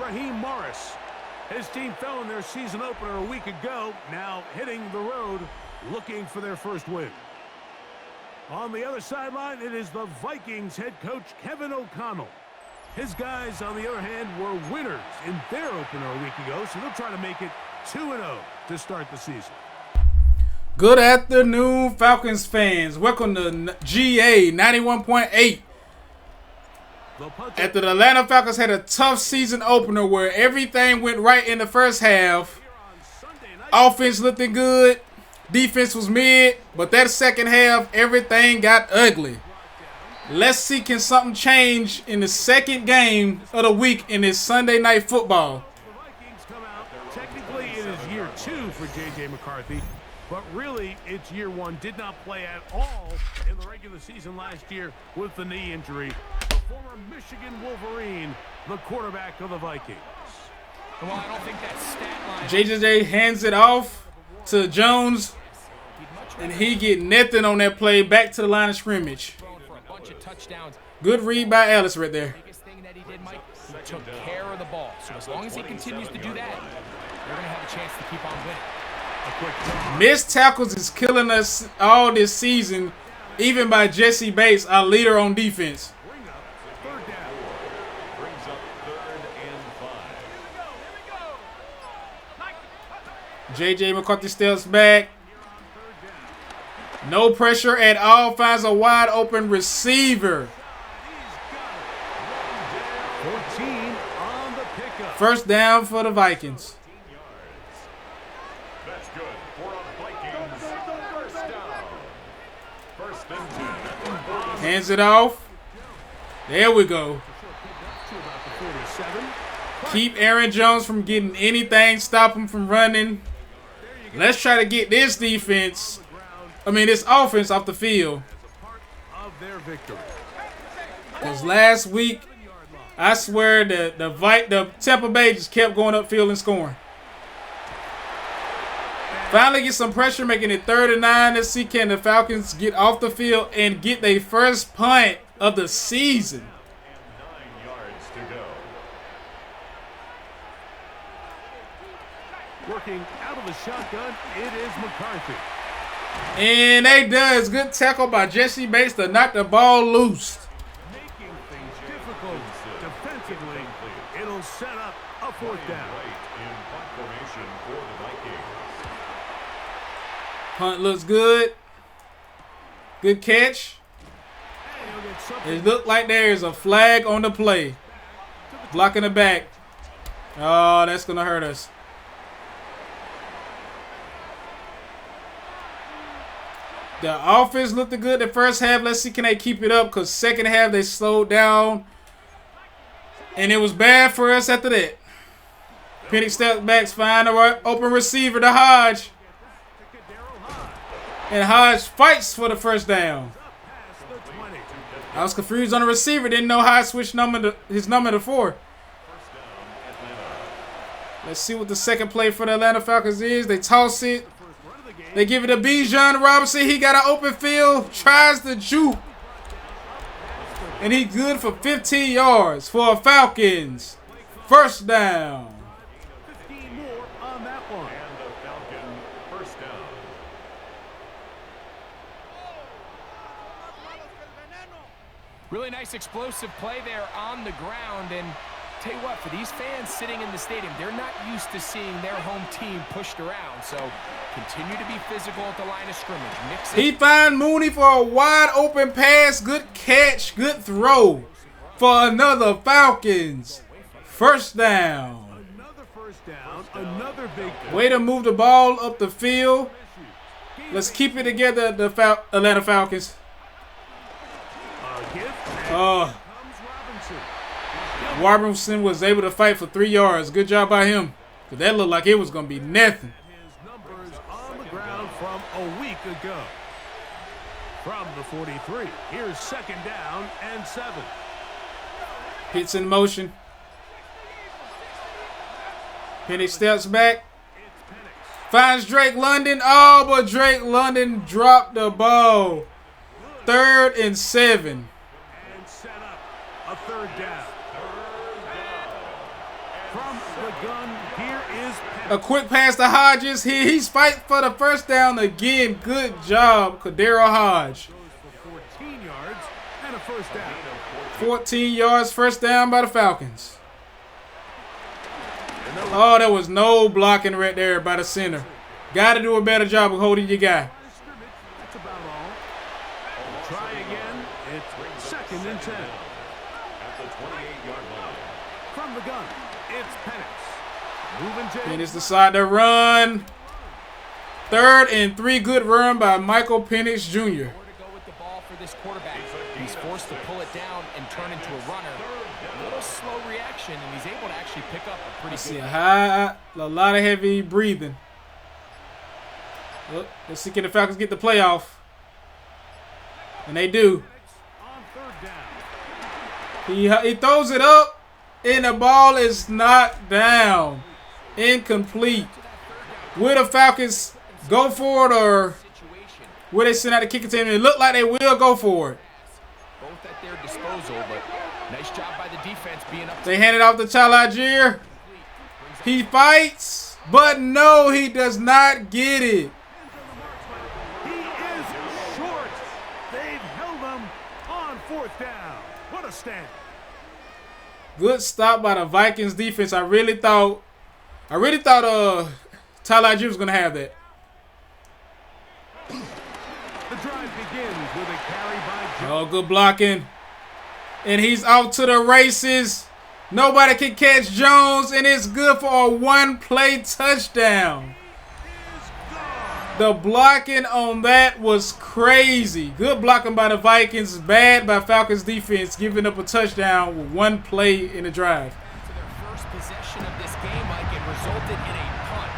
Raheem Morris. His team fell in their season opener a week ago, now hitting the road, looking for their first win. On the other sideline, it is the Vikings head coach Kevin O'Connell. His guys, on the other hand, were winners in their opener a week ago, so they'll try to make it 2-0 to start the season. Good afternoon, Falcons fans. Welcome to GA 91.8. After the Atlanta Falcons had a tough season opener where everything went right in the first half, offense looking good, defense was mid, but that second half, everything got ugly. Let's see, can something change in the second game of the week in this Sunday Night Football? Technically, it is year 2 for J.J. McCarthy, but really, it's year 1. Did not play at all in the regular season last year with the knee injury. The former Michigan Wolverine, the quarterback of the Vikings. Well, I don't think that stat line. JJ hands it off to Jones, and he get nothing on that play. Back to the line of scrimmage. Good read by Ellis right there. The biggest thing that he did, Mike, he took care of the ball. So as long as he continues to do that, they're going to have a chance to keep on winning. Missed tackles is killing us all this season, even by Jesse Bates, our leader on defense. J.J. McCarthy steps back. No pressure at all. Finds a wide open receiver. 14 on the pickup. First down for the Vikings. That's good for a Vikings first down. First and 10. Hands it off. There we go. Keep Aaron Jones from getting anything. Stop him from running. Let's try to get this defense, this offense off the field. Because last week, I swear the Tampa Bay just kept going upfield and scoring. Finally get some pressure, making it 3rd and 9. Let's see, can the Falcons get off the field and get their first punt of the season. 9 yards to go. Working out of the shotgun, it is McCarthy. And they does. Good tackle by Jesse Bates to knock the ball loose. Making things difficult defensively. It'll set up a 4th down. In punt formation for the Vikings. Punt looks good. Good catch. It looked like there is a flag on the play. Blocking the back. Oh, that's going to hurt us. The offense looked good the first half. Let's see, can they keep it up? Because second half, they slowed down. And it was bad for us after that. Penny steps back, find the open receiver to Hodge. And Hodge fights for the first down. I was confused on the receiver. Didn't know Hodge switched his number to 4. Let's see what the second play for the Atlanta Falcons is. They toss it. They give it to Bijan Robinson. He got an open field. Tries to juke. And he's good for 15 yards for Falcons. First down. 15 more on that one. And the Falcon first down. Really nice explosive play there on the ground. And tell you what, for these fans sitting in the stadium, they're not used to seeing their home team pushed around. So continue to be physical at the line of scrimmage. He find Mooney for a wide open pass. Good catch. Good throw for another Falcons. First down. Another first down. Another big Way to move the ball up the field. Let's keep it together, the Atlanta Falcons. Robinson was able to fight for 3 yards. Good job by him. Because that looked like it was going to be nothing. His numbers on the ground from a week ago. From the 43. Here's 2nd down and 7. Hits in motion. Penny steps back. Finds Drake London. Oh, but Drake London dropped the ball. 3rd and 7. And set up a 3rd down. From the gun, here is A quick pass to Hodges. He's fighting for the first down again. Good job, Kadero Hodge. for 14 yards and a first down. 14 yards, first down by the Falcons. Oh, there was no blocking right there by the center. Got to do a better job of holding your guy. That's about all. Try again. It's 2nd and 10. At the 28-yard line. From the gun, it's Penix. Moving to Penix decide to run. 3rd and 3, good run by Michael Penix Jr. Where to go with the ball for this quarterback. He's forced to pull it down and turn into a runner. A little slow reaction, and he's able to actually pick up a pretty See good. a lot of heavy breathing. Look, let's see can the Falcons get the playoff. And they do. on 3rd down. He throws it up, and the ball is knocked down. Incomplete. Will the Falcons go for it, or will they send out the kicking team? It looked like they will go for it. Both at their disposal, but nice job by the defense being up. They hand it off to Chalajier. He fights, but no, he does not get it. He is short. They've held him on 4th down. What a stand. Good stop by the Vikings defense. I really thought Chalajier was gonna have that. The drive begins with a carry by Jones. Oh, good blocking. And he's out to the races. Nobody can catch Jones, and it's good for a 1-play touchdown. The blocking on that was crazy. Good blocking by the Vikings. Bad by Falcons defense, giving up a touchdown with 1 play in the drive. To their first possession of this game, Mike, it resulted in a punt.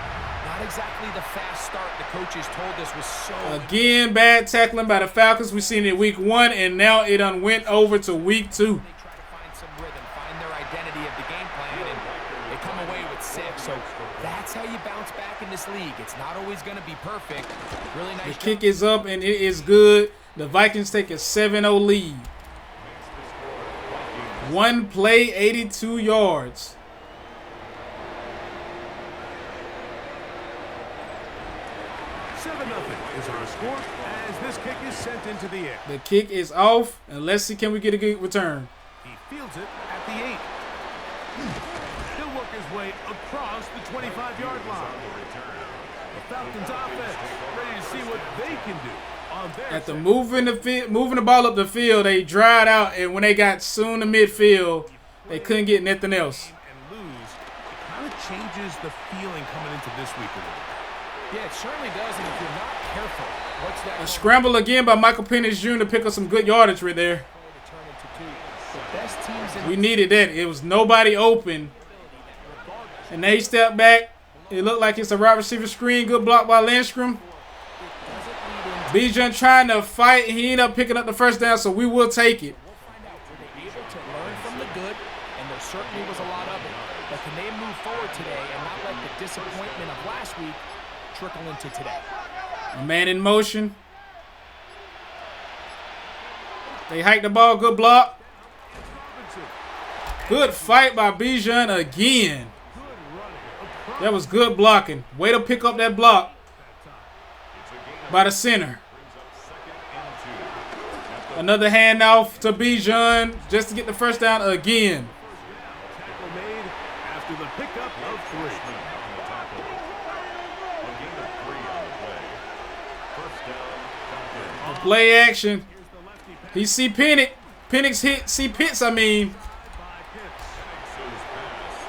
Not exactly the fast start the coaches told us was so. Again, bad tackling by the Falcons. We've seen it week 1, and now it done went over to week 2. They try to find some rhythm, find their identity of the game plan, and they come away with 6. So that's how you bounce back in this league. It's not always going to be perfect. Really nice. The kick is up, and it is good. The Vikings take a 7-0 lead. 1 play, 82 yards. Is our score as this kick is sent into the air. The kick is off, and let's see can we get a good return. He fields it at the 8. He'll work his way across the 25-yard line. The Falcons offense ready to see what they can do on their At the side. moving the ball up the field, they dried out, and when they got soon to midfield, they couldn't get nothing else. And lose, it kind of changes the feeling coming into this week a little bit. Yeah, it certainly does, and if you're not careful, what's that? A scramble again by Michael Penix Jr. to pick up some good yardage right there. The best teams in We needed that. It was nobody open. And they stepped back. It looked like it's a wide receiver screen. Good block by Lindstrom. Bijan trying to fight. He ended up picking up the first down, so we will take it. We'll find out. Were they able to learn from the good? And there certainly was a lot of it. But can they move forward today and not let the disappointment of last week trickle into today? A man in motion. They hike the ball. Good block. Good fight by Bijan again. That was good blocking. Way to pick up that block by the center. Another handoff to Bijan just to get the first down again. Tackle made after the pickup of 3. Play action. He see Penix. Penix hit. See Pitts, I mean.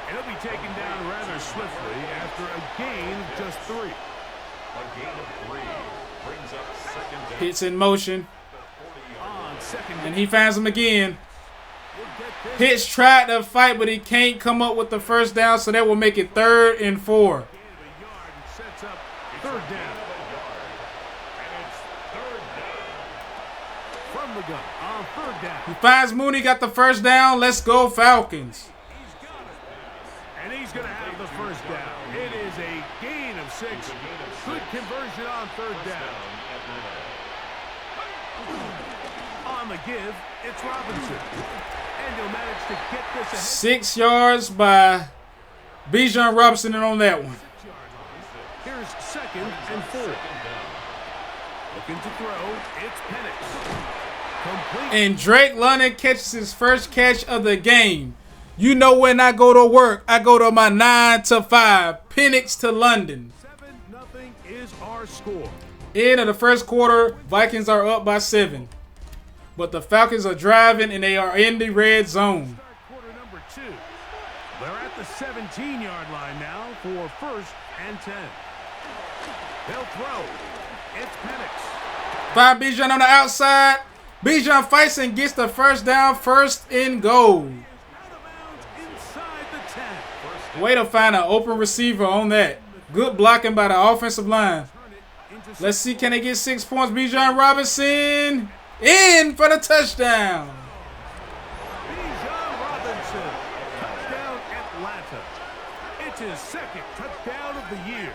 He'll be taken down rather swiftly after a gain of just 3. A gain of 3 brings up 2nd down. Pitts in motion. On 2nd And he finds him again. Pitts tried to fight, but he can't come up with the first down, so that will make it 3rd and 4. yard and sets up 3rd down. From the gun on 3rd down. He finds Mooney, got the first down. Let's go Falcons. And he's going to have the first down. It is a gain of 6. Good conversion on 3rd down. On the give, it's Robinson. And he'll manage to get this ahead. 6 yards by Bijan Robinson in on that one. Here's 2nd and 4. Looking to throw. It's Penix. Complete. And Drake London catches his first catch of the game. You know when I go to work, I go to my 9 to 5. Penix to London. 7-0 is our score. End of the first quarter, Vikings are up by 7. But the Falcons are driving and they are in the red zone. Start quarter number 2. They're at the 17-yard line now for 1st and 10. They'll throw. It's Penix. Find Bijan on the outside. Bijan fights and gets the first down, 1st and goal. Out of bounds inside the 10. Way to find an open receiver on that. Good blocking by the offensive line. Turn it into Let's see, can they get 6 points? Bijan Robinson in for the touchdown. Bijan Robinson. Touchdown Atlanta. It's his 2nd touchdown of the year.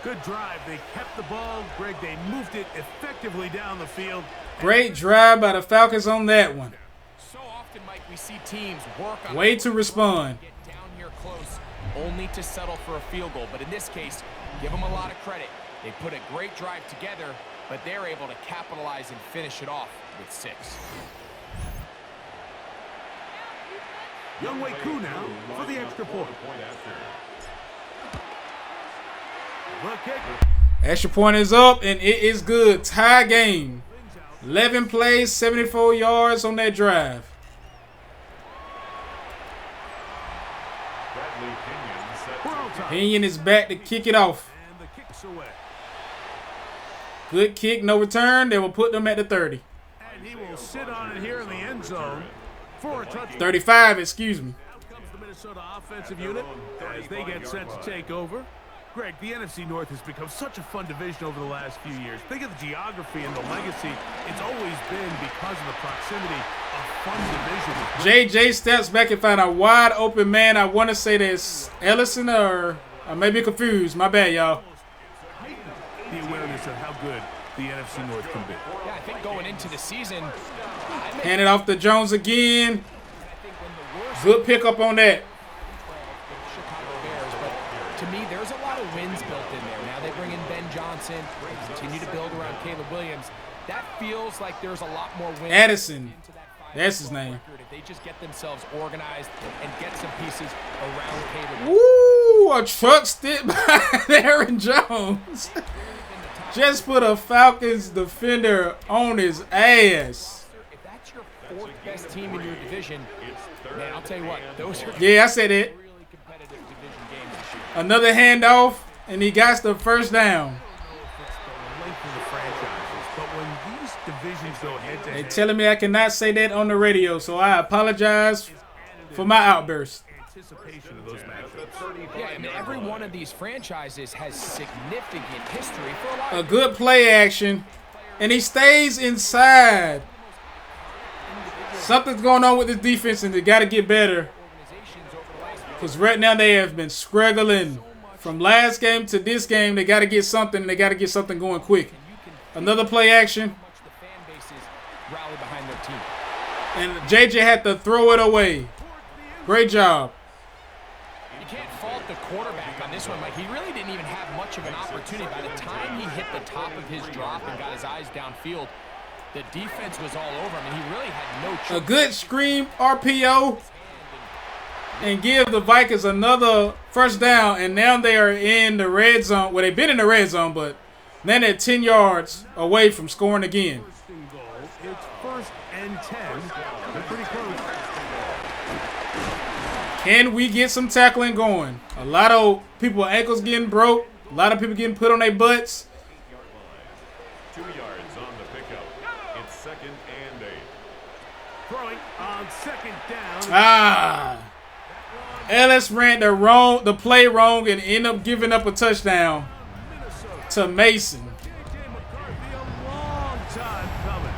Good drive. They kept the ball. Greg, they moved it effectively down the field. Great drive by the Falcons on that one. So often, Mike, we see teams work on Way to respond. get down here close, only to settle for a field goal. But in this case, give them a lot of credit. They put a great drive together, but they're able to capitalize and finish it off with 6. Young Wei Koo now for the extra point. The kick. Extra point is up, and it is good. Tie game. 11 plays, 74 yards on that drive. We're on top. Pinion is back to kick it off. And the kick's away. Good kick, no return. They will put them at the 30. And he will sit on it here in the end zone for a touchdown. 35, excuse me. Out comes the Minnesota offensive unit as they get set to take over. Greg, the NFC North has become such a fun division over the last few years. Think of the geography and the legacy. It's always been because of the proximity of fun division. JJ steps back and find a wide open man. I want to say this Ellison or I may be confused. My bad, y'all. The awareness of how good the NFC North can be. Yeah, I think going into the season, Hand it off to Jones again. Good pickup on that. Chicago Bears, but to me, there's a lot of wins built in there. Now they bring in Ben Johnson, they continue to build around Caleb Williams. That feels like there's a lot more wins. Addison. into that 5 That's his name. record if they just get themselves organized and get some pieces around Caleb. Woo! A truck stick by Aaron Jones. Just put a Falcons defender on his ass. If that's your 4th best team in your division, man, I'll tell you what, those are Yeah, I said it. really competitive division games this year. Another handoff, and he got the first down. It's the length of the franchises, but when these divisions go head to They head, telling me I cannot say that on the radio, so I apologize for my outburst. anticipation of those matchups. Yeah, I mean, every one of these franchises has significant history for a lot A of good play action, and he stays inside. Something's going on with this defense, and they got to get better. organizations over the last Because right now they have been struggling. From last game to this game, they got to get something, and they got to get something going quick. Another play action, much the fan bases rally behind their team. and JJ had to throw it away. Great job. You can't fault the quarterback on this one, Mike. He really didn't even have much of an opportunity. By the time he hit the top of his drop and got his eyes downfield, the defense was all over him, and he really had no choice. A good screen RPO and give the Vikings another first down, and now they are in the red zone. Well, they've been in the red zone, but then they're 10 yards away from scoring again. First and goal. It's 1st and 10. They're pretty close. Can we get some tackling going? A lot of people ankles getting broke. A lot of people getting put on their butts. 2 yards on the pickup. It's 2nd and 8. Throwing on 2nd down. Ah. Ellis ran the play wrong and ended up giving up a touchdown to Mason. J.J. McCarthy, a long time coming.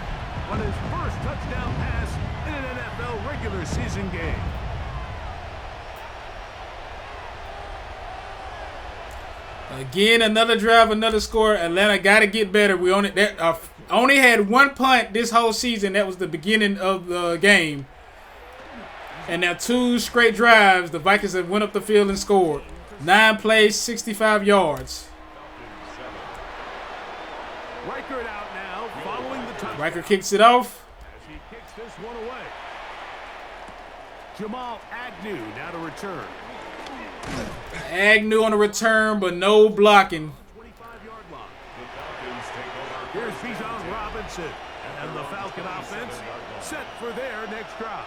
On his first touchdown pass in an NFL regular season game. Again, another drive, another score. Atlanta got to get better. We only had one punt this whole season. That was the beginning of the game. And now 2 straight drives, the Vikings have went up the field and scored. 9 plays, 65 yards. Riker out now, following the touchdown. Riker kicks it off. As he kicks this one away. Jamal Agnew now to return. Agnew on the return, but no blocking. 25-yard line. Here's Bijan Robinson. And the Falcon offense set for their next drive.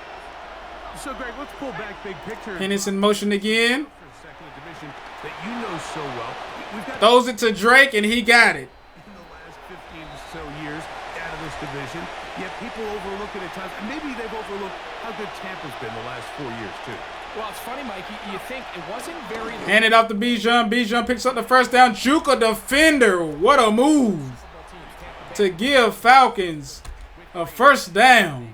So, Greg, let's pull back big picture. Penix in motion again. Second division that you know so well. We've got Throws it to Drake, and he got it. in the last 15 or so years out of this division, yet people overlook it at times. And maybe they've overlooked how good Tampa's been the last 4 years, too. Well, it's funny, Mike. You think it wasn't very... Handed off to Bijan. Bijan picks up the first down. Juke a defender. What a move to give Falcons a first down.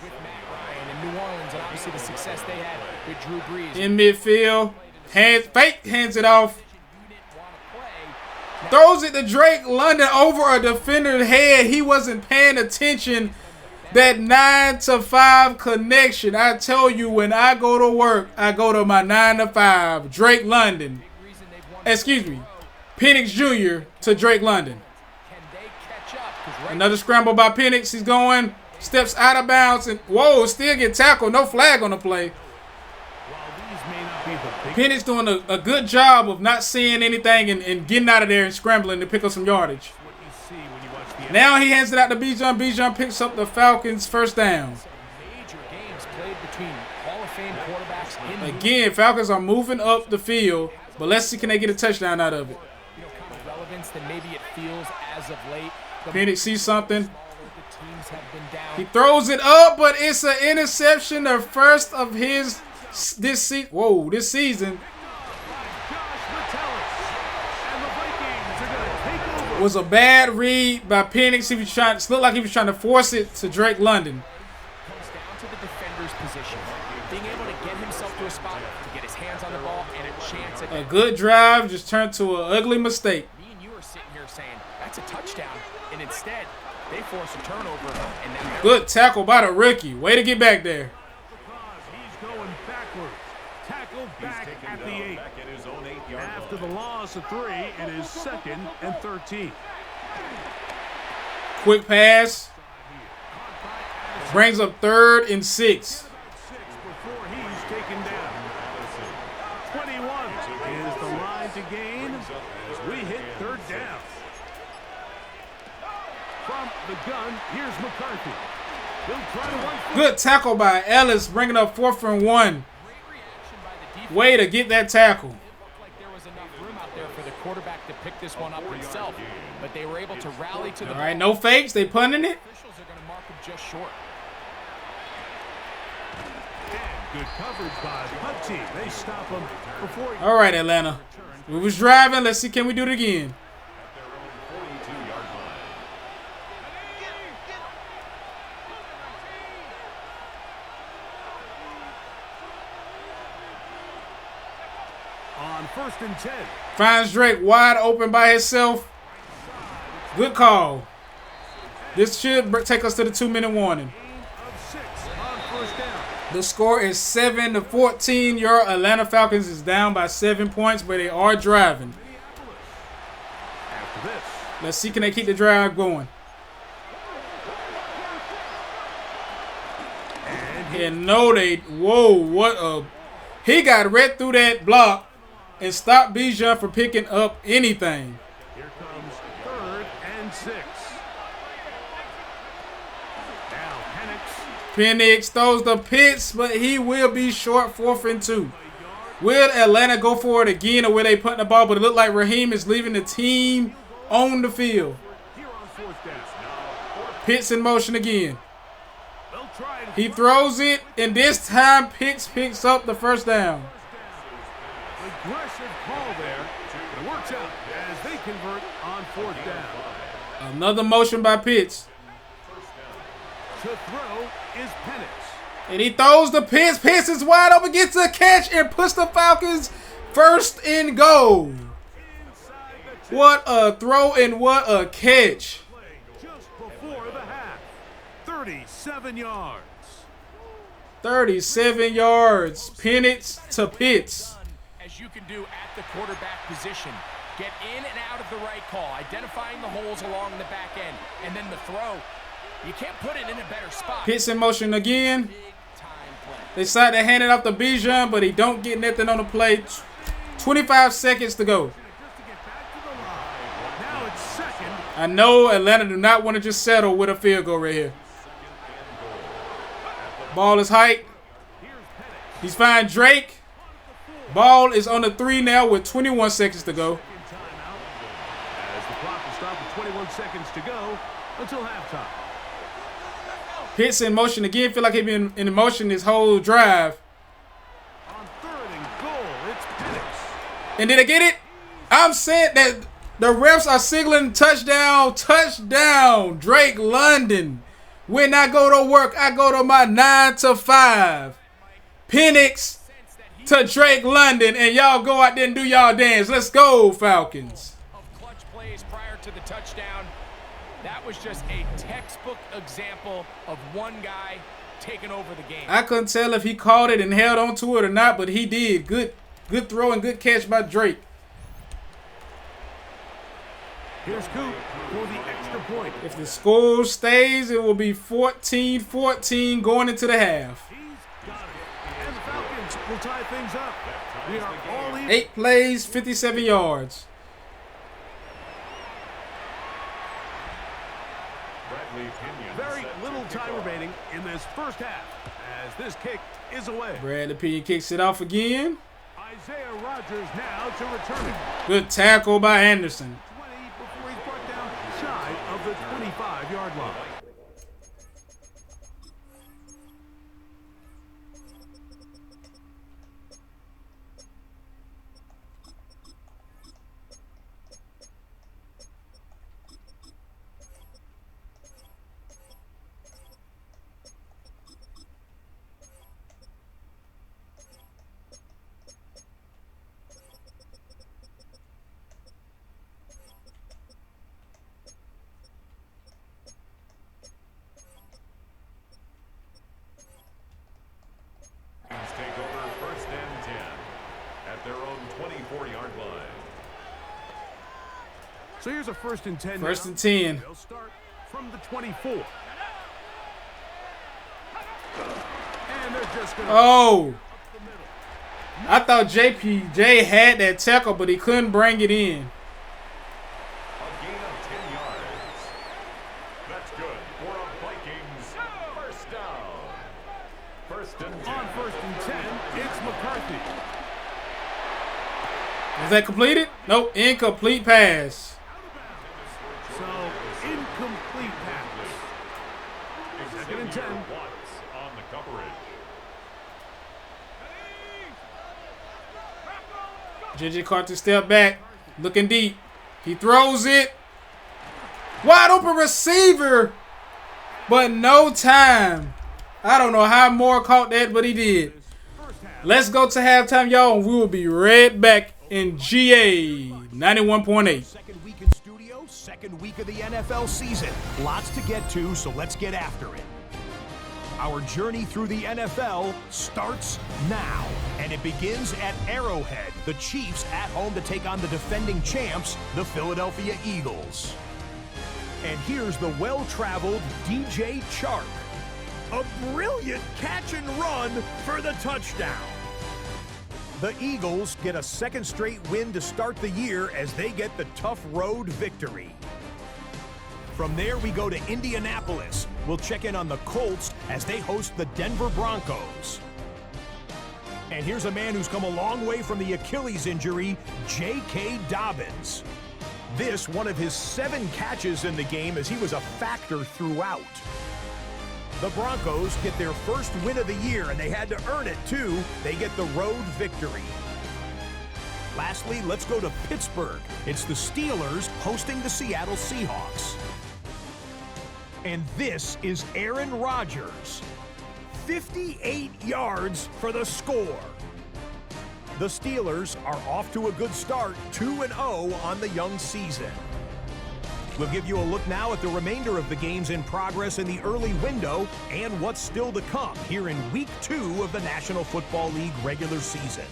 With Matt Ryan and New Orleans, and obviously the success they had with Drew Brees. In midfield. Hands it off. Throws it to Drake London over a defender's head. He wasn't paying attention. That 9 to 5 connection. I tell you, when I go to work, I go to my 9 to 5. Drake London. Excuse me. Penix Jr. to Drake London. Another scramble by Penix. He's going. Steps out of bounds. And whoa, still get tackled. No flag on the play. Penix doing a good job of not seeing anything and getting out of there and scrambling to pick up some yardage. Now he hands it out to Bijan. Bijan picks up the Falcons' first down. Major games played between Hall of Fame quarterbacks in Again, Falcons are moving up the field, but let's see, can they get a touchdown out of it? kind of relevance than maybe it feels as of late. Penix sees something. The teams have been down. He throws it up, but it's an interception. The first of his this season. Was a bad read by Penix. He was trying. It looked like he was trying to force it to Drake London. Comes down to the defender's position, being able to get himself to a spot to get his hands on the ball and a chance at A good drive just turned to an ugly mistake. Me and you are sitting here saying that's a touchdown, and instead they force a turnover. And now Good tackle by the rookie. Way to get back there. He's going backwards. Tackled back at the 8. After the loss of 3, it is 2nd and 13. Quick pass. Brings up 3rd and 6. Before he's taken down. 21 is the line to gain as we hit 3rd down. From the gun, here's McCarthy. He'll try to run. Good tackle by Ellis, bringing up 4th and 1. Way to get that tackle. like there was enough room out there for the quarterback to pick this one up himself, but they were able to rally to the All right, no fakes. They punting it. officials are going to mark him just short. And good coverage by the punt team. They stop him before he... All right, Atlanta. We was driving. Let's see, can we do it again? On 1st and 10. Finds Drake wide open by himself. Good call. This should take us to the 2-minute warning. Of 6 on 1st down. The score is 7-14. Your Atlanta Falcons is down by 7 points, but they are driving. After this. Let's see, can they keep the drive going? And no, they... Whoa, what a... He got right through that block and stopped Bijan from picking up anything. Here comes 3rd and 6. Now Penix throws the pitch, but he will be short, 4th and 2. Will Atlanta go for it again, or will they punt the ball? But it looked like Raheem is leaving the team on the field. here on 4th down. Pitts in motion again. They'll try it. He throws it, and this time Pitts picks up the first down. Aggressive call there. It works out as they convert on 4th down. Another motion by Pitts. To throw is Penix. And he throws the Pitts. Pitts is wide open, gets a catch, and puts the Falcons 1st and goal. What a throw and what a catch. Just before the half. 37 yards. 37 yards. Penix to Pitts. As you can do at the quarterback position. Get in and out of the right call, identifying the holes along the back end, and then the throw. You can't put it in a better spot. Pitts in motion again. Big time play. They decide to hand it off to Bijan, but he don't get nothing on the play. 25 seconds to go. Now it's second. I know Atlanta do not want to just settle with a field goal right here. Ball is hiked. He's finding Drake. Ball is on the 3 now with 21 seconds to go. As the clock will stop with 21 seconds to go until halftime. Pitts in motion again. Feel like he's been in motion this whole drive. On 3rd and goal, it's Penix. And did I get it? I'm saying that the refs are signaling touchdown, touchdown. Drake London. When I go to work, I go to my 9 to 5. Penix to Drake London, and y'all go out there and do y'all dance. Let's go, Falcons. Of clutch plays prior to the touchdown. That was just a textbook example of one guy taking over the game. I couldn't tell if he caught it and held on to it or not, but he did. Good throw and good catch by Drake. Here's Coop for the extra point. If the score stays, it will be 14-14 going into the half. He's got it. And the Falcons will tie things up. We are all in. 8 plays, 57 yards. Very little time remaining in this first half as this kick is away. Bradley Pinion kicks it off again. Isaiah Rodgers now to return it. Good tackle by Anderson. 20 before he's brought down shy of the 25-yard line. Take over 1st and 10 at their own 24-yard line. So here's a 1st and 10. 1st now. and 10. They'll start from the 24. And they're just going to Oh, up the middle. I thought JPJ had that tackle, but he couldn't bring it in. A gain of 10 yards. That's good for a Vikings 1st down. 1st and 10. On 1st and 10, it's McCarthy. Is that completed? Nope, incomplete pass. So, incomplete pass. 2nd and 10. Watts on the coverage. JJ Carter step back, looking deep. He throws it. Wide open receiver, but no time. I don't know how Moore caught that, but he did. Let's go to halftime, y'all, and we will be right back in GA 91.8. Second week in studio, second week of the NFL season. Lots to get to, so let's get after it. Our journey through the NFL starts now, and it begins at Arrowhead. The Chiefs at home to take on the defending champs, the Philadelphia Eagles. And here's the well-traveled DJ Chark. A brilliant catch and run for the touchdown. The Eagles get a second straight win to start the year as they get the tough road victory. From there, we go to Indianapolis. We'll check in on the Colts as they host the Denver Broncos. And here's a man who's come a long way from the Achilles injury, J.K. Dobbins. This, one of his 7 catches in the game, as he was a factor throughout. The Broncos get their first win of the year, and they had to earn it, too. They get the road victory. Lastly, let's go to Pittsburgh. It's the Steelers hosting the Seattle Seahawks. And this is Aaron Rodgers. 58 yards for the score. The Steelers are off to a good start, 2-0 on the young season. We'll give you a look now at the remainder of the games in progress in the early window and what's still to come here in Week 2 of the National Football League regular season.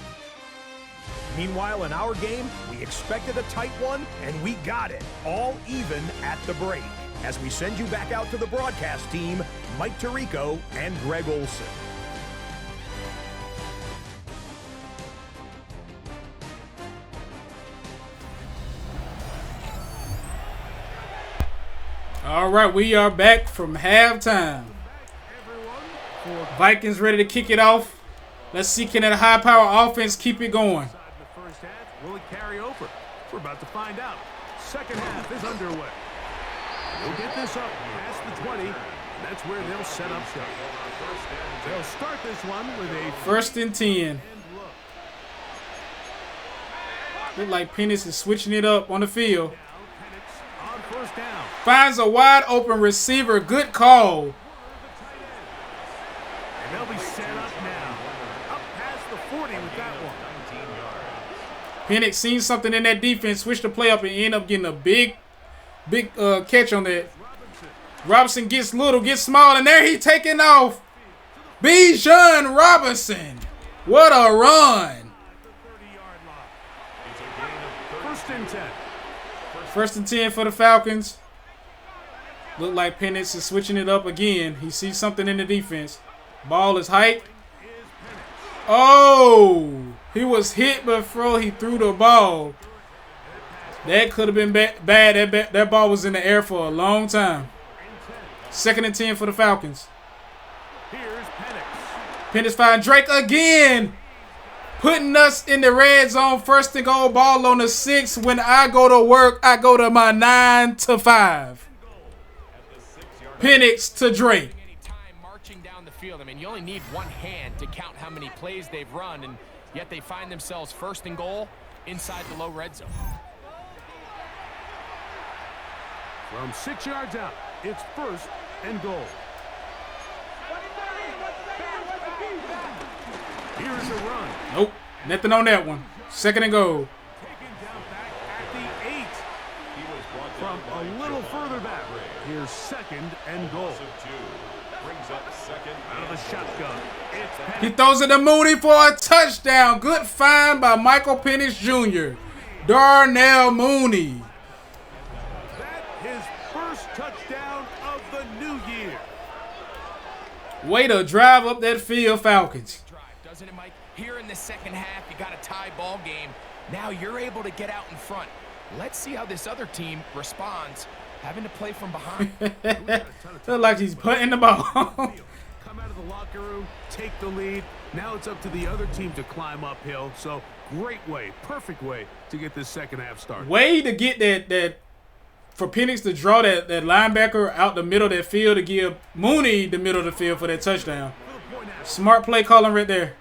Meanwhile, in our game, we expected a tight one, and we got it, all even at the break. As we send you back out to the broadcast team, Mike Tirico and Greg Olson. All right, we are back from halftime. Vikings ready to kick it off. Let's see, can that high-power offense keep it going? The first half, will it carry over? We're about to find out. Second half is underway. They'll get this up past the 20. And that's where they'll set up shop. They'll start this one with a First and 10. Look like Penix is switching it up on the field. on first down. Finds a wide open receiver. Good call. And they'll be set up now. Up past the 40 with that one. Penix seen something in that defense, switched the play up, and end up getting a big catch on that. Robinson gets little, gets small, and there he taking off. Bijan Robinson. What a run. First and 10. First and 10 for the Falcons. Look like Penix is switching it up again. He sees something in the defense. Ball is hyped. Oh, he was hit before he threw the ball. That could have been bad. That ball was in the air for a long time. Second and 10 for the Falcons. Here's Penix. Penix find Drake again. Putting us in the red zone. First and goal, ball on the 6. When I go to work, I go to my 9 to 5. Penix to Drake. Marching down the field. I mean, you only need one hand to count how many plays they've run, and yet they find themselves first and goal inside the low red zone. From 6 yards out, it's first and goal. Here's a run. Nope, nothing on that one. Second and goal. Taken down back at the 8. From a little further back. Here's second and goal. Out of the shotgun. It's He Penix. throws it to Mooney for a touchdown. Good find by Michael Penix Jr. Darnell Mooney. That his first touchdown of the new year. Way to drive up that field, Falcons. Drive, doesn't it, Mike? Here in the second half, you got a tie ball game. Now you're able to get out in front. Let's see how this other team responds, having to play from behind. Look like he's putting the ball. Come out of the locker room, take the lead. Now it's up to the other team to climb uphill. So great way, perfect way to get this second half started. Way to get that for Penix to draw that linebacker out the middle of that field to give Mooney the middle of the field for that touchdown. Smart play calling right there.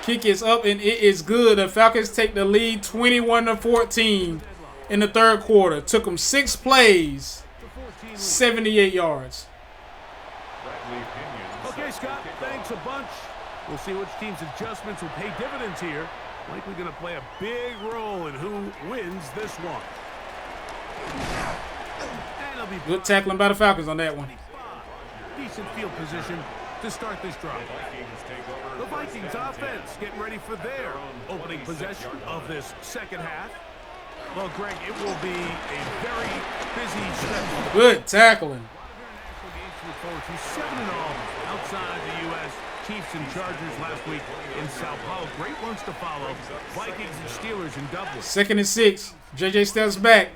Kick is up and it is good. The Falcons take the lead 21-14 in the third quarter. Took them 6 plays, 78 yards. Okay, Scott, thanks a bunch. We'll see which team's adjustments will pay dividends here. Likely going to play a big role in who wins this one. And it'll be Good tackling by the Falcons on that one. decent field position to start this drive. The Vikings offense getting ready for their opening possession of this second half. Well, Greg, it will be a very busy stretch. Good tackling. National games to look forward to. 7-0 outside the U.S. Chiefs and Chargers last week in Sao Paulo. Great ones to follow. Vikings and Steelers in Dublin. Second and 6. JJ steps back.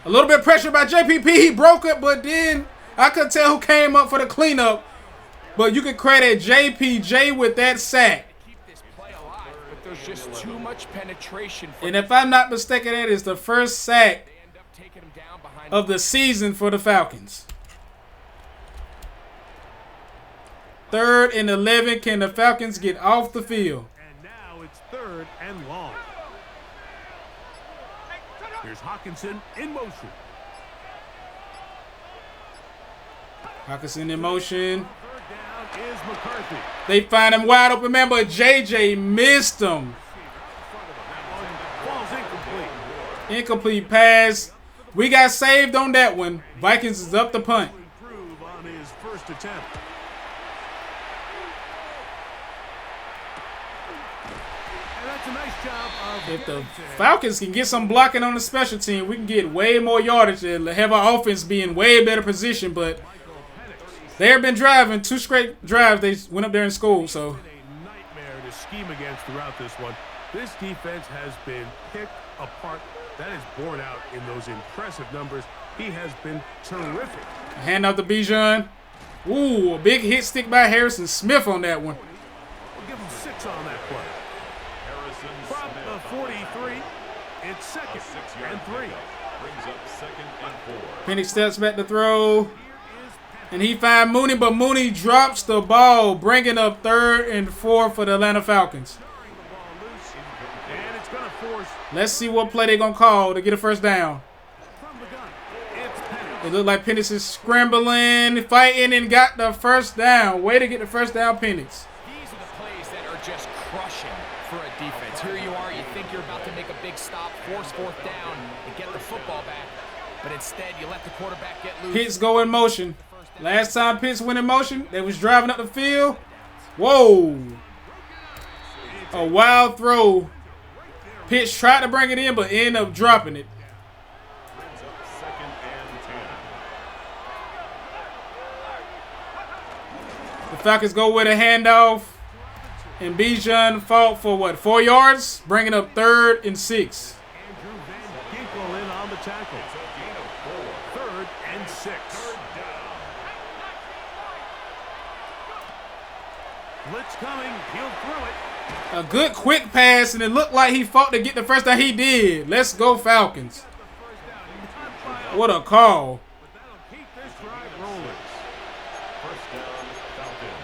A little bit of pressure by JPP. He broke it, but then I couldn't tell who came up for the cleanup. But you can credit JPJ with that sack. Keep this play alive, but there's just too much penetration. And if I'm not mistaken, that is the first sack They end up taking him down behind of the season for the Falcons. 3rd and 11. Can the Falcons get off the field? And now it's 3rd and long. Here's Hawkinson in motion. Hawkinson in motion. 3rd down is McCarthy. They find him wide open, man, but JJ missed him. That one falls incomplete. Incomplete pass. We got saved on that one. Vikings is up the punt. Improve on his first attempt. And that's a nice job of If the getting to Falcons can get some blocking on the special team, we can get way more yardage and have our offense be in way better position. But they have been driving 2 straight drives. They went up there and scored. So a nightmare to scheme against throughout this one. This defense has been picked apart. That is borne out in those impressive numbers. He has been terrific. hand out to Bijan. Ooh, a big hit stick by Harrison Smith on that one. We'll give him 6 on that play. Harrison From Smith. the 43, it's second and 3. Brings up 2nd and 4. Penny steps back to throw. And he finds Mooney, but Mooney drops the ball, bringing up 3rd and 4 for the Atlanta Falcons. And it's going to force Let's see what play they're going to call to get a first down. from the gun. It's Penix. It looked like Penix is scrambling, fighting, and got the first down. Way to get the first down, Penix. These are the plays that are just crushing for a defense. Here you are, you think you're about to make a big stop, force 4th down, and get the football back. But instead, you let the quarterback get loose. Pitts go in motion. Last time Pitts went in motion, they was driving up the field. Whoa. A wild throw. Pitts tried to bring it in, but ended up dropping it. Brings up 2nd and 10. The Falcons go with a handoff. And Bijan fought for what, 4 yards? Bringing up 3rd and 6. Andrew Van Ginkel in on the tackle. It's a gain of 4. 3rd and 6. Blitz coming. He'll throw it. A good quick pass, and it looked like he fought to get the first down. He did. Let's go Falcons. What a call. But that'll keep this drive rolling. First down, Falcons.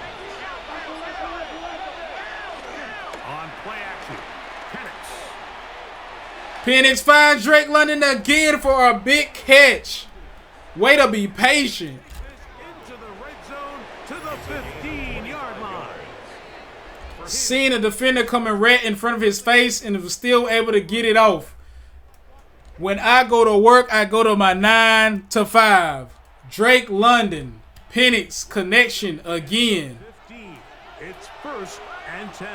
On play action, Penix. Penix finds Drake London again for a big catch. Way to be patient. Into the red zone to the 15-yard line. Seeing a defender coming right in front of his face and was still able to get it off. When I go to work, I go to my 9 to 5. Drake London, Penix connection again. 15. It's 1st and 10.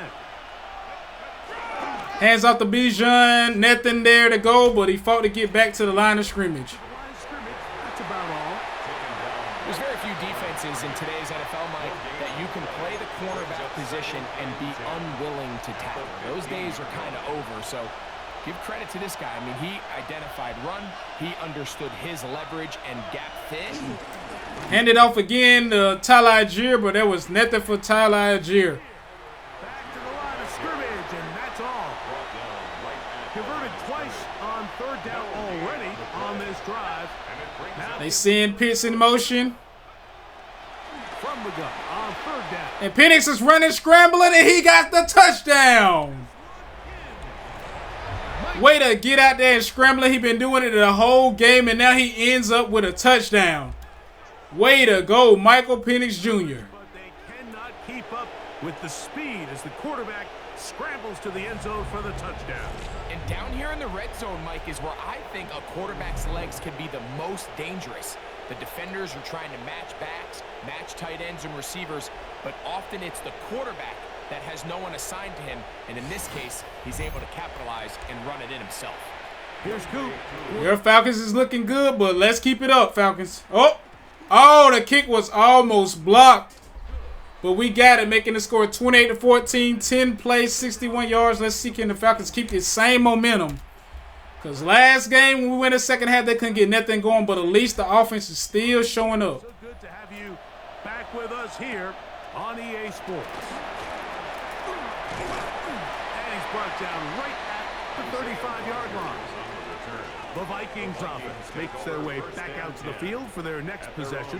Hands off to Bijan. Nothing there to go, but he fought to get back to the line of scrimmage. Line of scrimmage, that's about all. There's very few defenses in today's NFL, Mike, that you can play the cornerback position and be unwilling to tackle. Those days are kind of over, so give credit to this guy. I mean, he identified run, he understood his leverage and gap fit. Handed off again to Tyler Algier, but there was nothing for Tyler Algier. Back to the line of scrimmage, and that's all. Converted twice on 3rd down already on this drive. Now They send Pitts in motion. from the gun on 3rd down. And Penix is running, scrambling, and he got the touchdown. Way to get out there and scrambling. He's been doing it the whole game, and now he ends up with a touchdown. Way to go, Michael Penix Jr. But they cannot keep up with the speed as the quarterback scrambles to the end zone for the touchdown. And down here in the red zone, Mike, is where I think a quarterback's legs can be the most dangerous. The defenders are trying to match backs, match tight ends and receivers, but often it's the quarterback that has no one assigned to him, and in this case, he's able to capitalize and run it in himself. Here's Coop. Your Falcons is looking good, but let's keep it up, Falcons. Oh, the kick was almost blocked. But we got it, making the score 28-14, 10 plays, 61 yards. Let's see can the Falcons keep this same momentum. Because last game, when we went in the second half, they couldn't get nothing going, but at least the offense is still showing up. So good to have you back with us here on EA Sports. And he's brought down right at the 35-yard line. The Vikings offense makes their way back out to the field for their next possession.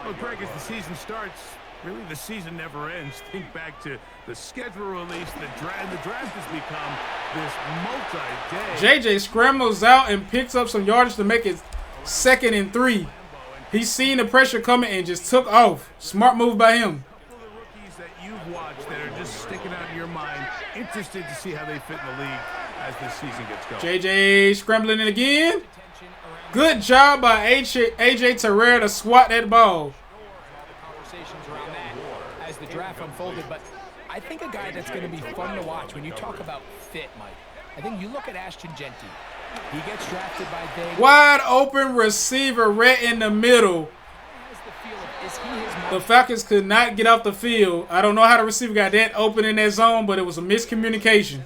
Well, Greg, as the season starts, really the season never ends. Think back to the schedule release, the draft has become this multi-day. JJ scrambles out and picks up some yardage to make it 2nd and 3. He's seen the pressure coming and just took off. Smart move by him. A couple of the rookies that you've watched that are just sticking out in your mind, interested to see how they fit in the league. as this season gets going. JJ scrambling it again. Good job by AJ Terrell to swat that ball. Conversations around that as the draft unfolded, but I think a guy that's going to be fun to watch when you talk about fit, Mike. I think you look at Ashton Genty. He gets drafted by Vegas. Wide open receiver right in the middle. The Falcons could not get off the field. I don't know how the receiver got that open in that zone, but it was a miscommunication.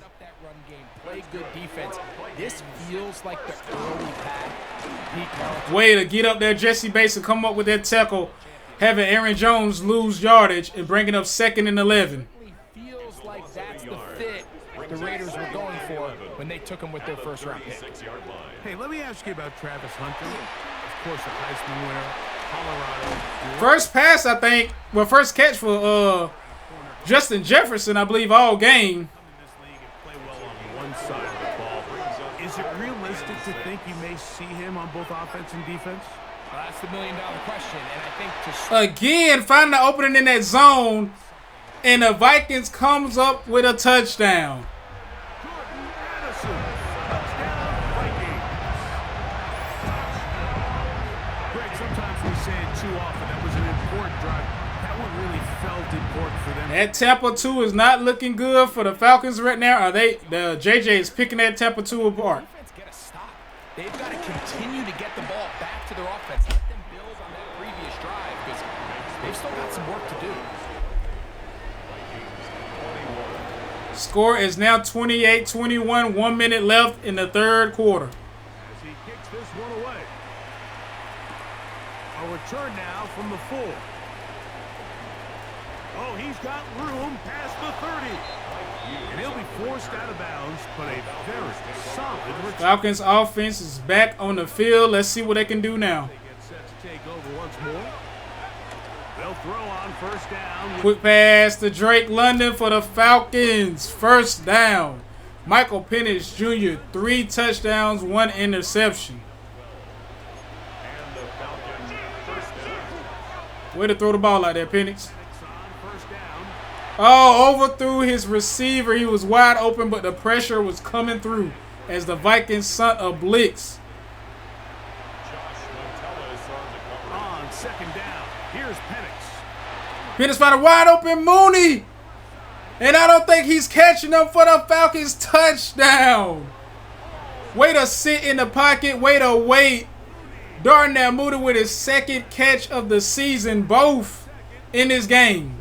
Play good defense. This feels like the early path. Way to get up there, Jesse Bates, and come up with that tackle, having Aaron Jones lose yardage and bringing up 2nd and 11. Feels like that's the fit the Raiders were going for when they took him with their first-round pick. Hey, let me ask you about Travis Hunter. Of course, a Heisman winner, Colorado. First pass, I think. Well, first catch for Justin Jefferson, I believe, all game. Is it realistic to think you may see him on both offense and defense? Well, that's the $1 million question, and I think to Again, find the opening in that zone, and the Vikings comes up with a touchdown. That Tampa 2 is not looking good for the Falcons right now. The JJ is picking that Tampa 2 apart. They've got to continue to get the ball back to their offense. Let them build on that previous drive because they've still got some work to do. Score is now 28-21. 1 minute left in the third quarter. As he kicks this one away. A return now from the 4. Oh, he's got room past the 30. And he'll be forced out of bounds, but a very solid return. Falcons offense is back on the field. Let's see what they can do now. They get set to take over once more. They'll throw on first down. Quick pass to Drake London for the Falcons. First down. Michael Penix Jr., 3 touchdowns, 1 interception. Way to throw the ball out there, Penix. Oh, overthrew his receiver. He was wide open, but the pressure was coming through as the Vikings sent a blitz. On second down, here's Penix. Penix found a wide open Mooney. And I don't think he's catching up for the Falcons touchdown. Way to sit in the pocket. Way to wait. Darnell Mooney with his 2nd catch of the season, both in this game.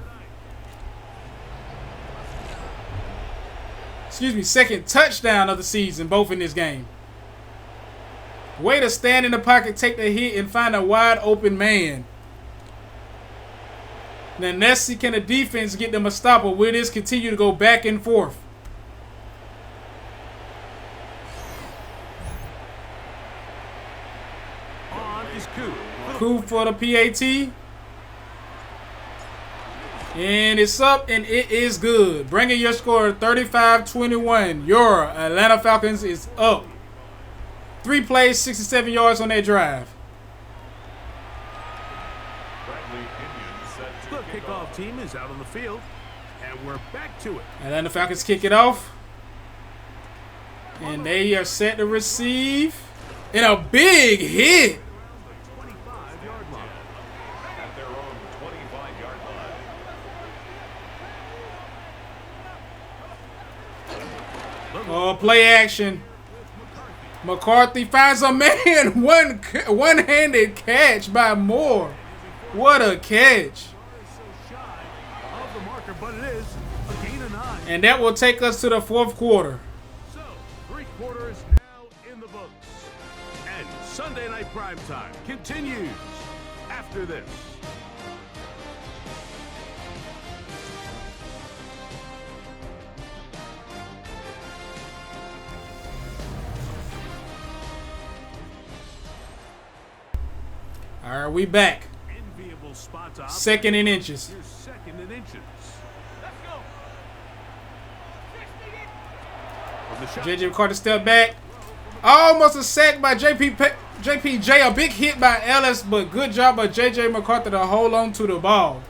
Excuse me, 2nd touchdown of the season, both in this game. Way to stand in the pocket, take the hit, and find a wide open man. Now, let's see, can the defense get them a stop, or will this continue to go back and forth? On is Koo. Koo for the PAT. And it's up, and it is good. Bringing your score 35-21. Your Atlanta Falcons is up. 3 plays, 67 yards on that drive. The kickoff team is out on the field, and we're back to it. Atlanta Falcons kick it off. And they are set to receive. And a big hit. Oh, play action. McCarthy finds a man. One-handed catch by Moore. What a catch. And that will take us to the 4th quarter. So, 3 quarters now in the books. And Sunday Night Primetime continues after this. All right, we back. Enviable spot to 2nd and inches. Here's 2nd and inches. JJ McCarthy step back. Almost a sack by JPJ. A big hit by Ellis, but good job by JJ McCarthy to hold on to the ball.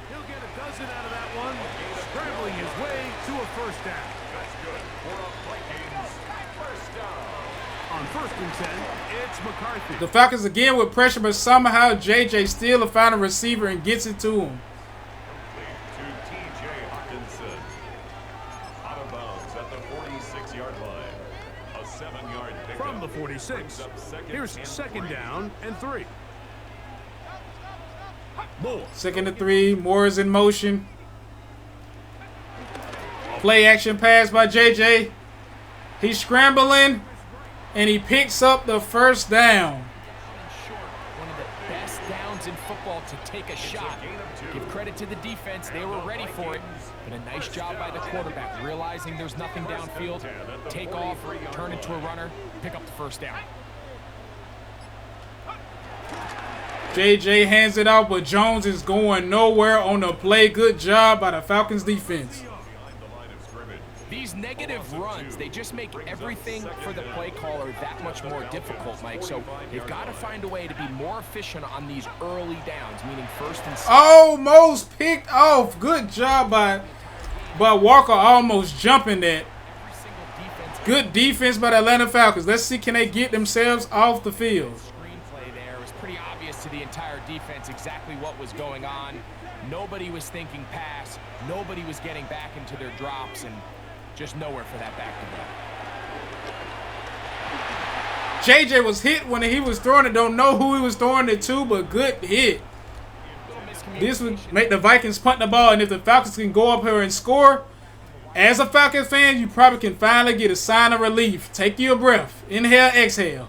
He'll get a dozen out of that one, scrambling his way to a first down. That's good for a Vikings first and 10, it's McCarthy. The Falcons again with pressure, but somehow JJ still finds a receiver and gets it to him. To T.J. Hawkinson. Out of bounds at the 46-yard line. A 7-yard pickup. From the 46, here's second down and 3. Moore. Second and 3. Moore is in motion. Play action pass by JJ. He's scrambling, and he picks up the first down. One of the best downs in football to take a shot. Give credit to the defense. They were ready for it. But a nice job by the quarterback, realizing there's nothing downfield. Take off, turn into a runner, pick up the first down. JJ hands it out, but Jones is going nowhere on the play. Good job by the Falcons defense. These negative runs, they just make everything for the play caller that much more difficult, Mike. So they've got to find a way to be more efficient on these early downs, meaning first and second. Almost picked off. Good job by Walker, almost jumping that. Good defense by the Atlanta Falcons. Let's see, can they get themselves off the field? Screenplay there. It was pretty obvious to the entire defense exactly what was going on. Nobody was thinking pass. Nobody was getting back into their drops, and just nowhere for that back to go. JJ was hit when he was throwing it. Don't know who he was throwing it to, but good hit. This would make the Vikings punt the ball, and if the Falcons can go up here and score, as a Falcons fan, you probably can finally get a sign of relief. Take your breath. Inhale, exhale.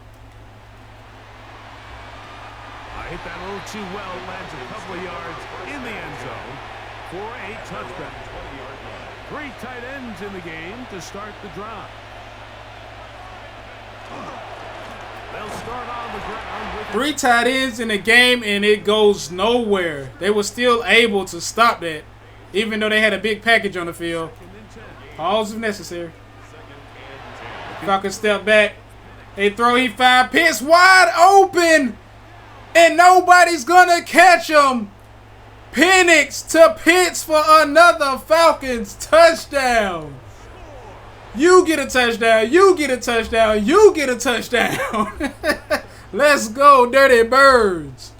I hit that a little too well. Lands a couple of yards in the end zone for a touchback. 3 tight ends in the game to start the drive. They'll start on the ground with 3 tight ends in the game, and it goes nowhere. They were still able to stop that, even though they had a big package on the field. Pause if necessary. Falcons step back. They throw, he finds Pitts wide open, and nobody's going to catch him. Penix to Pitts for another Falcons touchdown. You get a touchdown. You get a touchdown. You get a touchdown. Let's go, Dirty Birds.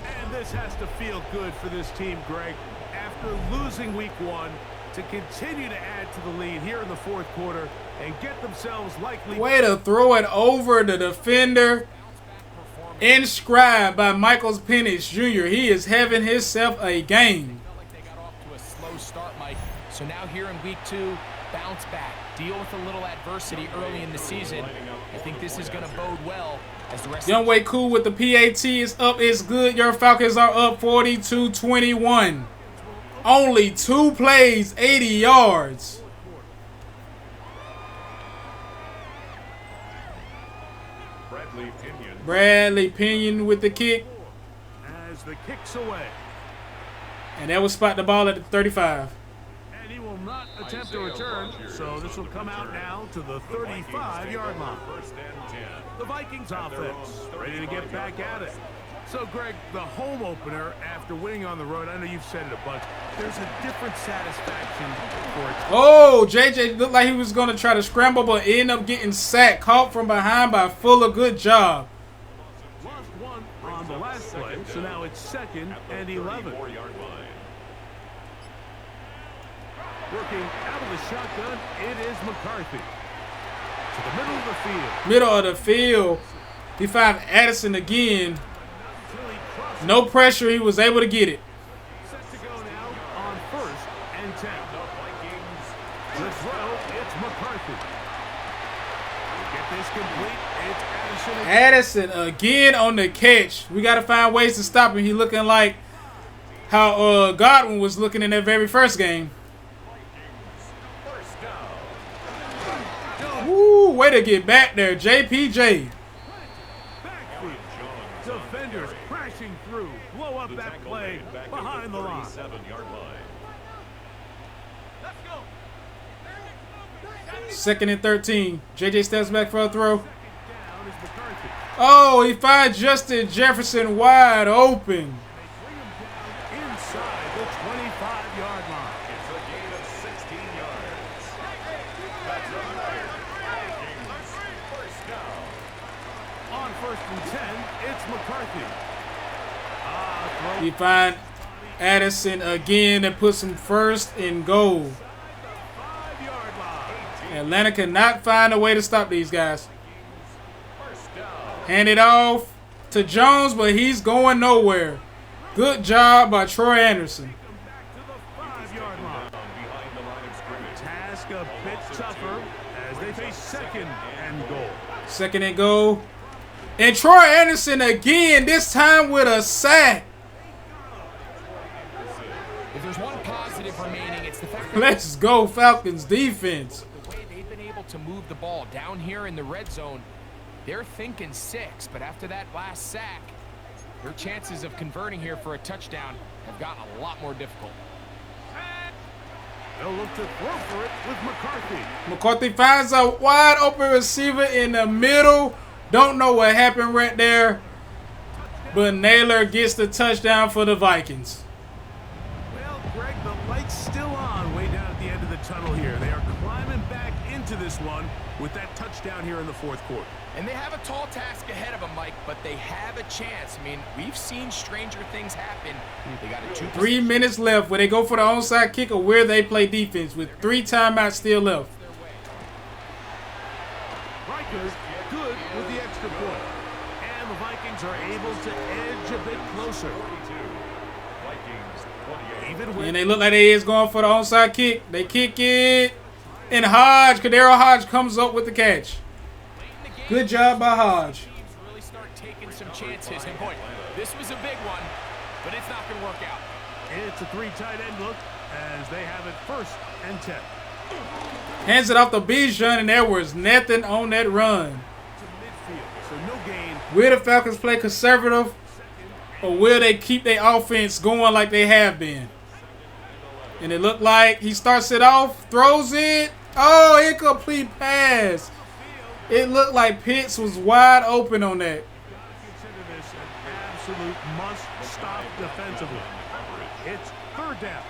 And this has to feel good for this team, Greg. After losing week 1, to continue to add to the lead here in the fourth quarter and get themselves likely. Way to throw it over the defender. Inscribed by Michael Penix Jr. He is having himself a game. Felt like they got off to a slow start, Mike. So now here in week 2, bounce back, deal with a little adversity early in the season. I think this is going to bode well as the rest. Young Way Cool with the PAT is up. It's good. Your Falcons are up 42-21. Only 2 plays, 80 yards. Bradley Pinion with the kick. As the kick's away. And that will spot the ball at the 35. And he will not attempt to return, so this will come out now to the 35-yard line. The Vikings offense ready to get back at it. So, Greg, the home opener after winning on the road, I know you've said it a bunch, there's a different satisfaction for it. Oh, JJ looked like he was going to try to scramble, but ended up getting sacked. Caught from behind by Fuller. Good job. Lost 1 on the last play, so now it's 2nd and 11. Working out of the shotgun, it is McCarthy. To the middle of the field. Middle of the field. He found Addison again. No pressure. He was able to get it. Set to go now on 1st and 10. The throw, it's McCarthy. Get this complete. It's Addison. Addison again on the catch. We got to find ways to stop him. He looking like how Godwin was looking in that very first game. Woo, way to get back there, JPJ. Backfield. Defenders crashing through. Blow up that play behind the line. Second and 13. JJ steps back for a throw. Oh, he finds Justin Jefferson wide open. Inside the 25-yard line. It's a gain of 16 yards. first and 10. It's McCarthy. He find Addison again and puts him first and goal. 5-yard line. Atlanta cannot find a way to stop these guys. Hand it off to Jones, but he's going nowhere. Good job by Troy Anderson. Back to the 5-yard line. Task a bit tougher as they face second and goal. Second and goal. And Troy Anderson again, this time with a sack. If there's one positive remaining, it's the fact that Let's go, Falcons defense. the way they've been able to move the ball down here in the red zone, they're thinking 6, but after that last sack, their chances of converting here for a touchdown have gotten a lot more difficult. They'll look to throw for it with McCarthy. McCarthy finds a wide open receiver in the middle. Don't know what happened right there, but Naylor gets the touchdown for the Vikings. Well, Greg, the light's still on way down at the end of the tunnel here. They are climbing back into this one with that touchdown here in the fourth quarter. And they have a tall task ahead of them, Mike, but they have a chance. I mean, we've seen stranger things happen. They got a 3 minutes left where they go for the onside kick or where they play defense with 3 timeouts still left. Rikers good with the extra point. And the Vikings are able to edge a bit closer. Even with And they look like they is going for the onside kick. They kick it. And Kadero Hodge comes up with the catch. Good job by Hodge. really start taking some chances. And boy, this was a big one, but it's not going to work out. it's a 3 tight end look as they have it first and 10. Hands it off to Bijan, and there was nothing on that run. To midfield, so no gain. Will the Falcons play conservative, or will they keep their offense going like they have been? And it looked like he starts it off, throws it. Oh, incomplete pass. It looked like Pitts was wide open on that. Consider this an absolute must-stop defensively. It's third down.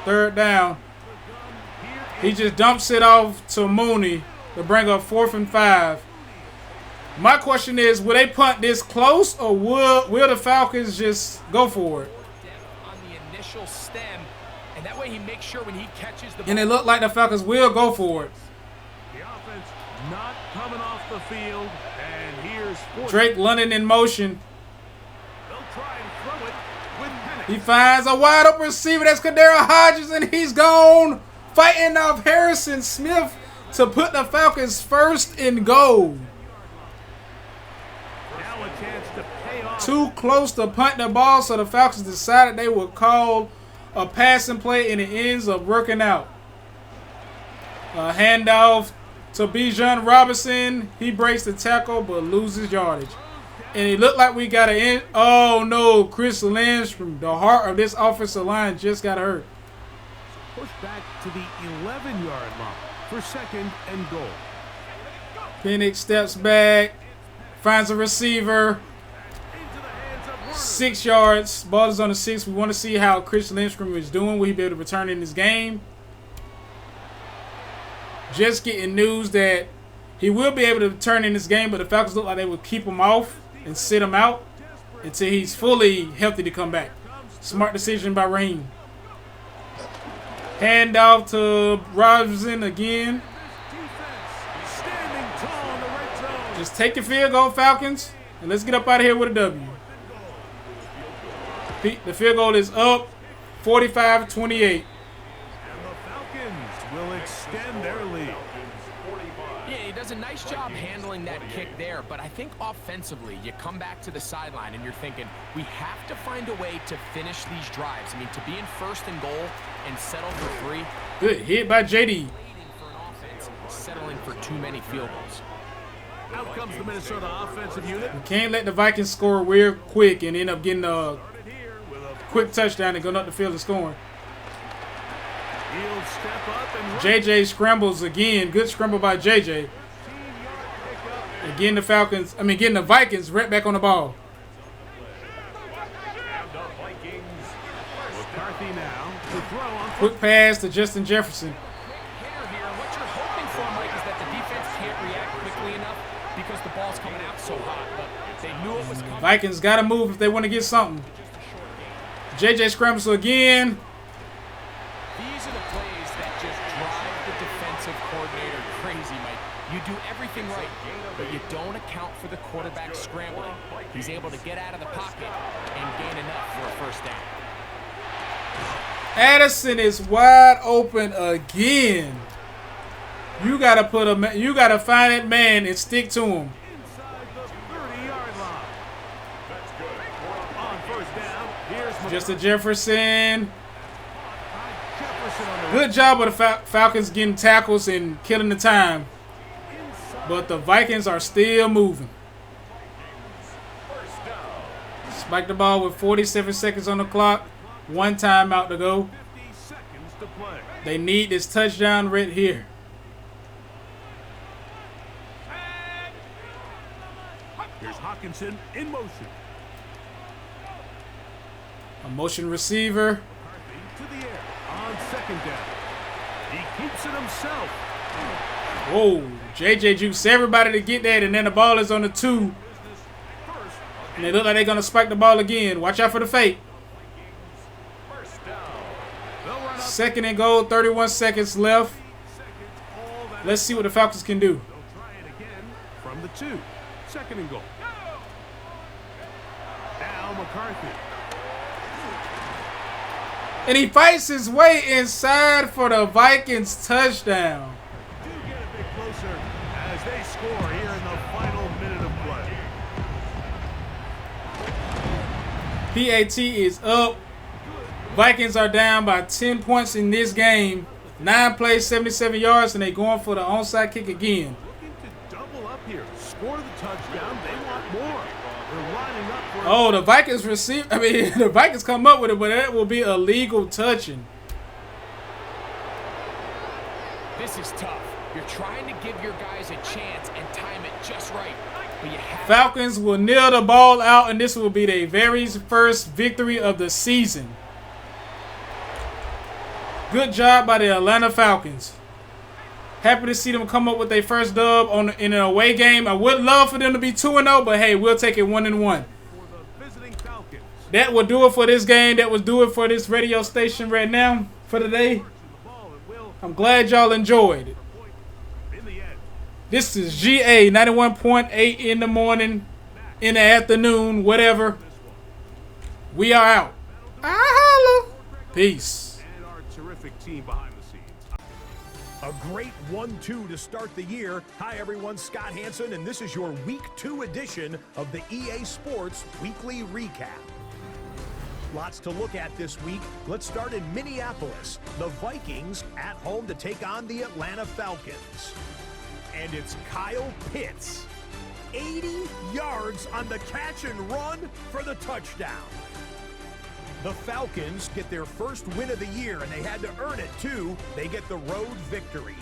Third down. He just dumps it off to Mooney to bring up 4th and 5. My question is, will they punt this close, or will the Falcons just go for it? On the initial stem, and that way he makes sure when he catches the ball. And it looked like the Falcons will go for it. The offense not coming off the field, and here's Drake London in motion. They'll try and throw it with Penix. He finds a wide open receiver. That's Kadero Hodges, and he's gone. Fighting off Harrison Smith to put the Falcons first and goal. Now a chance to pay off. Too close to punt the ball, so the Falcons decided they would call a passing play, and it ends up working out. A handoff to Bijan Robinson. He breaks the tackle but loses yardage. And it looked like we got an in. Oh no, Chris Lindstrom, the heart of this offensive line, just got hurt. Push back to the 11-yard line for second and goal. Penix steps back, finds a receiver. Into the hands of Warner. 6 yards. Ball is on the 6. We want to see how Chris Lindstrom is doing. Will he be able to return in this game? Just getting news that he will be able to return in this game, but the Falcons look like they will keep him off and sit him out until he's fully healthy to come back. Smart decision by Raheem. Hand off to Robinson again. Defense standing tall in the red zone. Just take your field goal, Falcons, and let's get up out of here with a W. The field goal is up, 45-28. And the Falcons will extend their lead. Yeah, he does a nice job handling that kick there, but I think offensively, you come back to the sideline and you're thinking, we have to find a way to finish these drives. I mean, to be in first and goal and settle for 3. Good hit by JD. Waiting for an offense, settling for too many field goals. Out comes the Minnesota offensive unit. We can't let the Vikings score real quick and end up getting a Started here with a quick touchdown and going up the field and scoring. He'll step up and run. JJ scrambles again. Good scramble by JJ. 15-yard pickup. Again, getting the Vikings right back on the ball. And the Vikings. McCarthy now to throw on Quick pass to Justin Jefferson. Hitter here, what you're hoping for, Mike, is that the defense can't react quickly enough because the ball's coming out so hot, but they knew it was coming. Vikings got to move if they want to get something. JJ scrambles again. These are the plays that just drive the defensive coordinator crazy, Mike. You do everything right, but you don't account for the quarterback scrambling. He's able to get out of the pocket and gain enough for a first down. Addison is wide open again. You gotta find that man and stick to him. Inside the 30-yard line. That's good. On first down, here's Justin Jefferson. Jefferson on the Good job of the Falcons getting tackles and killing the time. But the Vikings are still moving. Spike the ball with 47 seconds on the clock. One timeout to go. 50 seconds to play. They need this touchdown right here. Here's Hawkinson in motion. A motion receiver. To the air on second down. He keeps it himself. Whoa, JJ jukes everybody to get that, and then the ball is on the 2. And they look like they're going to spike the ball again. Watch out for the fake. Second and goal, 31 seconds left. Let's see what the Falcons can do. They'll try it again from the 2. Second and goal. Now McCarthy. And he fights his way inside for the Vikings touchdown. Do get a bit closer as they score here in the final minute of play. PAT is up. Vikings are down by 10 points in this game. 9 plays, 77 yards, and they're going for the onside kick again. Looking to double up here. Score the touchdown. They want more. They're lining up for Oh, the Vikings the Vikings come up with it, but that will be illegal touching. This is tough. You're trying to give your guys a chance and time it just right. But you have Falcons will kneel the ball out, and this will be their very first victory of the season. Good job by the Atlanta Falcons. Happy to see them come up with their first dub in an away game. I would love for them to be 2-0, but hey, we'll take it 1-1. the visiting Falcons. That will do it for this game. That will do it for this radio station right now for today. The ball and will I'm glad y'all enjoyed it. in the end. This is GA 91.8 in the morning, in the afternoon, whatever. We are out. I holla. Peace. And our terrific team behind the scenes. A great 1-2 to start the year. Hi, everyone. Scott Hansen, and this is your Week 2 edition of the EA Sports Weekly Recap. Lots to look at this week. Let's start in Minneapolis. The Vikings at home to take on the Atlanta Falcons. And it's Kyle Pitts. 80 yards on the catch and run for the touchdown. The Falcons get their first win of the year, and they had to earn it, too. They get the road victory.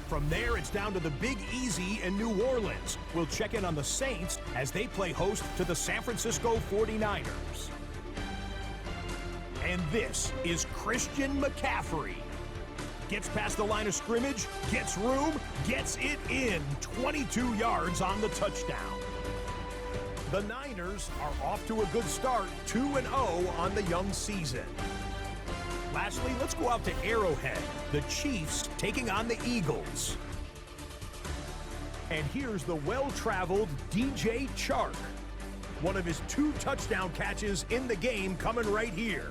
From there, it's down to the Big Easy in New Orleans. We'll check in on the Saints as they play host to the San Francisco 49ers. And this is Christian McCaffrey. Gets past the line of scrimmage, gets room, gets it in. 22 yards on the touchdown. The Niners are off to a good start, 2-0 on the young season. Lastly, let's go out to Arrowhead. The Chiefs taking on the Eagles. And here's the well-traveled DJ Chark. One of his 2 touchdown catches in the game coming right here.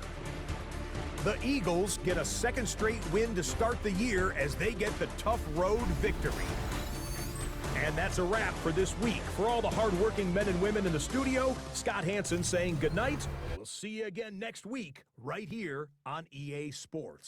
The Eagles get a second straight win to start the year as they get the tough road victory. And that's a wrap for this week. For all the hardworking men and women in the studio, Scott Hansen saying goodnight. We'll see you again next week right here on EA Sports.